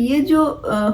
یہ جو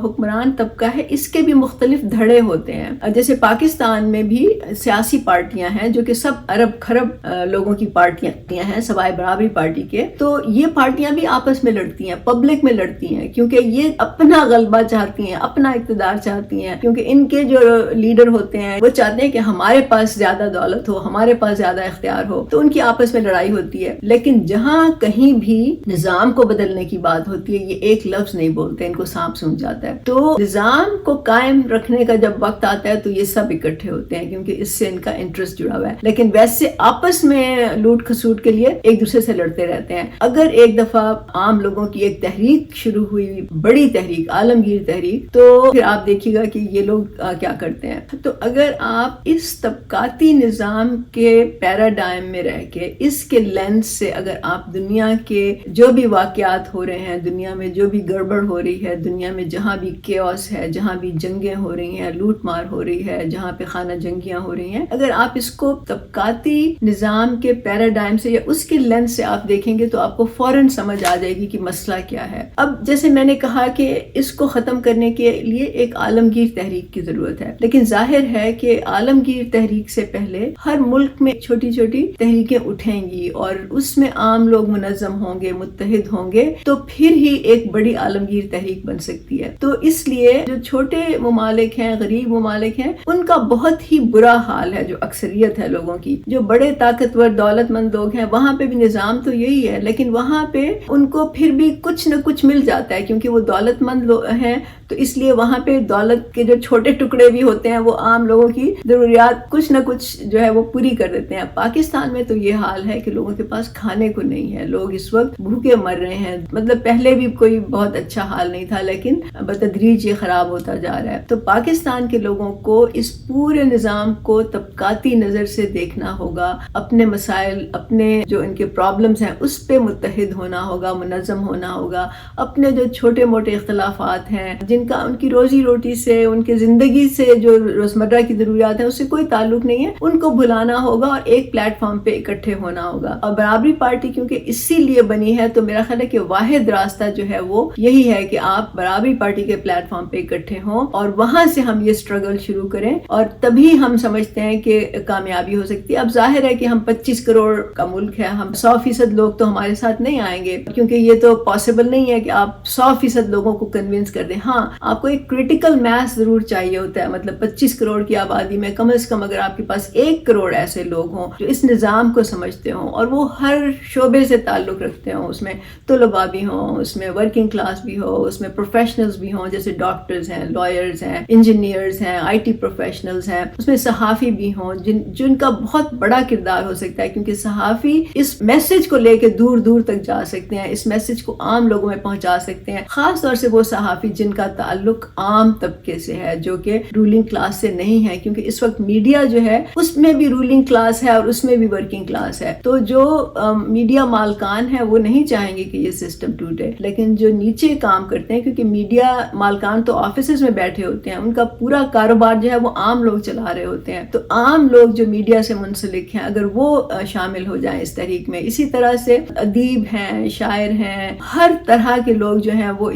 حکمران طبقہ ہے اس کے بھی مختلف دھڑے ہوتے ہیں. جیسے پاکستان میں بھی سیاسی پارٹیاں ہیں جو کہ سب ارب خرب لوگوں کی پارٹیاں ہیں سوائے برابری پارٹی کے. تو یہ پارٹیاں بھی آپس میں لڑتی ہیں, پبلک میں لڑتی ہیں, کیونکہ یہ اپنا غلبہ چاہتی ہیں, اپنا اقتدار چاہتی ہیں, کیونکہ ان کے جو لیڈر ہوتے ہیں وہ چاہتے ہیں کہ ہمارے پاس زیادہ دولت ہو, ہمارے پاس زیادہ اختیار ہو. تو ان کی آپس میں لڑائی ہوتی ہے. لیکن جہاں کہیں بھی نظام کو بدلنے کی بات ہوتی ہے, یہ ایک لفظ نہیں بولتے, ان کو سانپ سونجھ جاتا ہے. تو نظام کو قائم رکھنے کا جب وقت آتا ہے تو یہ سب اکٹھے ہوتے ہیں کیونکہ اس سے ان کا انٹرسٹ جڑا ہوا ہے. لیکن ویسے آپس میں لوٹ کھسوٹ کے لیے ایک دوسرے سے لڑتے رہتے ہیں. اگر ایک دفعہ عام لوگوں کی ایک تحریک شروع ہوئی, بڑی تحریک, عالمگیر تحریک, تو پھر آپ دیکھیے گا کہ یہ لوگ کیا کرتے ہیں. تو اگر آپ اس طبقاتی نظام کے پیراڈائم میں رہ کے, اس کے لینس سے اگر آپ دنیا کے جو بھی واقعات ہو رہے ہیں, دنیا میں جو بھی گڑبڑ ہو رہی ہے, دنیا میں جہاں بھی کیوس ہے, جہاں بھی جنگیں ہو رہی ہیں, لوٹ مار ہو رہی ہے, جہاں پہ خانہ جنگیاں ہو رہی ہیں, اگر آپ اس کو طبقاتی نظام کے پیراڈائم سے یا اس کے لینس سے آپ دیکھیں گے تو آپ کو فوراً سمجھ آ جائے گی کہ مسئلہ کیا ہے. اب جیسے میں نے کہا کہ اس کو ختم کرنے کے لیے ایک عالمگیر تحریک کی ضرورت ہے, لیکن ظاہر ہے کہ عالمگیر تحریک سے پہلے ہر ملک میں چھوٹی چھوٹی تحریکیں اٹھیں گی اور اس میں عام لوگ منظم ہوں گے, متحد ہوں گے, تو پھر ہی ایک بڑی عالمگیر تحریک بن سکتی ہے. تو اس لیے جو چھوٹے ممالک ہیں, غریب ممالک ہیں, ان کا بہت ہی برا حال ہے, جو اکثریت ہے لوگوں کی. جو بڑے طاقتور دولت مند لوگ ہیں وہاں پہ بھی نظام تو یہی ہے, لیکن وہاں پہ ان کو پھر بھی کچھ نہ کچھ مل جاتا ہے کیونکہ وہ دولت مند ہیں. تو اس لیے وہاں پہ دولت کے جو چھوٹے ٹکڑے بھی ہوتے ہیں وہ عام لوگوں کی ضروریات کچھ نہ کچھ جو ہے وہ پوری کر دیتے ہیں. پاکستان میں تو یہ حال ہے کہ لوگوں کے پاس کھانے کو نہیں ہے, لوگ اس وقت بھوکے مر رہے ہیں. مطلب پہلے بھی کوئی بہت اچھا حال نہیں تھا, لیکن بتدریج یہ خراب ہوتا جا رہا ہے. تو پاکستان کے لوگوں کو اس پورے نظام کو طبقاتی نظر سے دیکھنا ہوگا, اپنے مسائل, اپنے جو ان کے پرابلمز ہیں اس پہ متحد ہونا ہوگا, منظم ہونا ہوگا. اپنے جو چھوٹے موٹے اختلافات ہیں جن کا ان کی روزی روٹی سے, ان کی زندگی سے, جو روزمرہ کی ضروریات ہیں اس سے کوئی تعلق نہیں ہے, ان کو بھلانا ہوگا اور ایک پلیٹ فارم پہ اکٹھے ہونا ہوگا. اور برابری پارٹی کیونکہ اسی لیے بنی ہے تو میرا خیال ہے کہ واحد راستہ جو ہے وہ یہی ہے کہ آپ برابری پارٹی کے پلیٹ فارم پہ اکٹھے ہوں اور وہاں سے ہم یہ سٹرگل شروع کریں, اور تبھی ہم سمجھتے ہیں کہ کامیابی ہو سکتی ہے. اب ظاہر ہے کہ ہم 25 کروڑ کا ملک ہے, ہم 100% لوگ تو ہمارے ساتھ نہیں آئیں گے کیونکہ یہ تو پاسبل نہیں ہے کہ آپ 100% لوگوں کو کنونس کر دیں. ہاں, آپ کو ایک کریٹیکل میس ضرور چاہیے ہوتا ہے, مطلب 25 کروڑ کی آبادی میں کم از کم اگر آپ کے پاس 1 کروڑ ایسے لوگ ہوں جو اس نظام کو سمجھتے ہوں اور وہ ہر شعبے سے تعلق رکھتے ہوں, اس میں طلباء بھی ہوں, اس میں ورکنگ کلاس بھی ہو, اس میں پروفیشنلز بھی ہوں جیسے ڈاکٹرز ہیں, لائرز ہیں, انجینئرز ہیں, IT پروفیشنلز ہیں, اس میں صحافی بھی ہوں جن کا بہت بڑا کردار ہو سکتا ہے کیونکہ صحافی اس میسج کو لے کے دور دور تک جا سکتے ہیں, اس میسج کو عام لوگوں میں پہنچا سکتے ہیں. خاص طور سے وہ صحافی جن کا تعلق عام طبقے سے ہے جو کہ رولنگ کلاس سے نہیں ہے, کیونکہ اس وقت میڈیا جو ہے اس میں بھی رولنگ کلاس ہے اور اس میں بھی ورکنگ کلاس ہے. تو جو میڈیا مالکان ہے وہ نہیں چاہیں گے کہ یہ سسٹم ٹوٹے, لیکن جو نیچے کام کرتے ہیں, کیونکہ میڈیا مالکان تو آفیسز میں بیٹھے ہوتے ہیں, ان کا پورا کاروبار جو ہے وہ عام لوگ چلا رہے ہوتے ہیں. تو عام لوگ جو میڈیا سے منسلک ہیں اگر وہ شامل ہو جائیں اس تحریک میں, اسی طرح سے ادیب ہیں, شاعر ہیں, ہر طرح کے لوگ جو ہیں وہ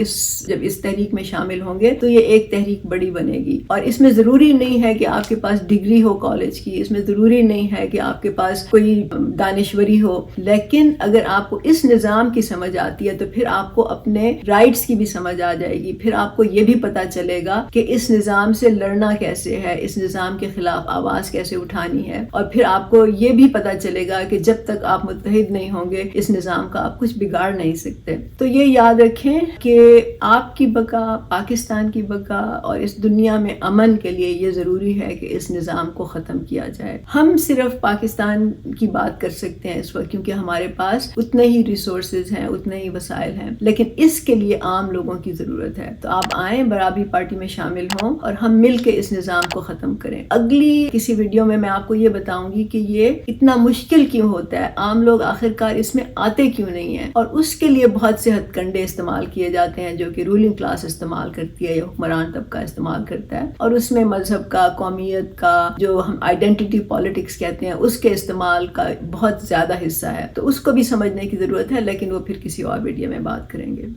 جب اس تحریک میں شامل ہوں گے تو یہ ایک تحریک بڑی بنے گی. اور اس میں ضروری نہیں ہے کہ آپ کے پاس ڈگری ہو کالج کی, اس میں ضروری نہیں ہے کہ آپ کے پاس کوئی دانشوری ہو, لیکن اگر آپ کو اس نظام کی سمجھ آتی ہے تو پھر آپ کو اپنے رائٹس کی بھی سمجھ آ جائے گی. پھر آپ کو یہ بھی پتا چلے گا کہ اس نظام سے لڑنا کیسے ہے, اس نظام کے خلاف آواز کیسے اٹھانی ہے, اور پھر آپ کو یہ بھی پتا چلے گا کہ جب تک آپ متحد نہیں ہوں گے اس نظام کا آپ کچھ بگاڑ نہیں سکتے. تو یہ یاد رکھیں کہ آپ کی بقا, پاکستان کی بقا اور اس دنیا میں امن کے لیے یہ ضروری ہے کہ اس نظام کو ختم کیا جائے. ہم صرف پاکستان کی بات کر سکتے ہیں اس وقت کیونکہ ہمارے پاس اتنے ہی ریسورسز ہیں, اتنے ہی وسائل ہیں, لیکن اس کے لیے عام لوگوں کی ضرورت ہے. تو آپ آئیں, برابری پارٹی میں شامل ہوں اور ہم مل کے اس نظام کو ختم کریں. اگلی کسی ویڈیو میں آپ کو یہ بتاؤں گی کہ یہ اتنا مشکل کیوں ہوتا ہے, عام لوگ آخرکار اس میں آتے کیوں نہیں ہیں, اور اس کے لیے بہت سے ہتھ کنڈے استعمال کیے جاتے ہیں جو کہ رولنگ کلاس استعمال کرتی ہے یا حکمران طبقہ استعمال کرتا ہے, اور اس میں مذہب کا, قومیت کا, جو ہم آئیڈینٹی پالیٹکس کہتے ہیں, اس کے استعمال کا بہت زیادہ حصہ ہے. تو اس کو بھی سمجھنے کی ضرورت ہے, لیکن وہ پھر کسی اور ویڈیو میں بات کریں گے.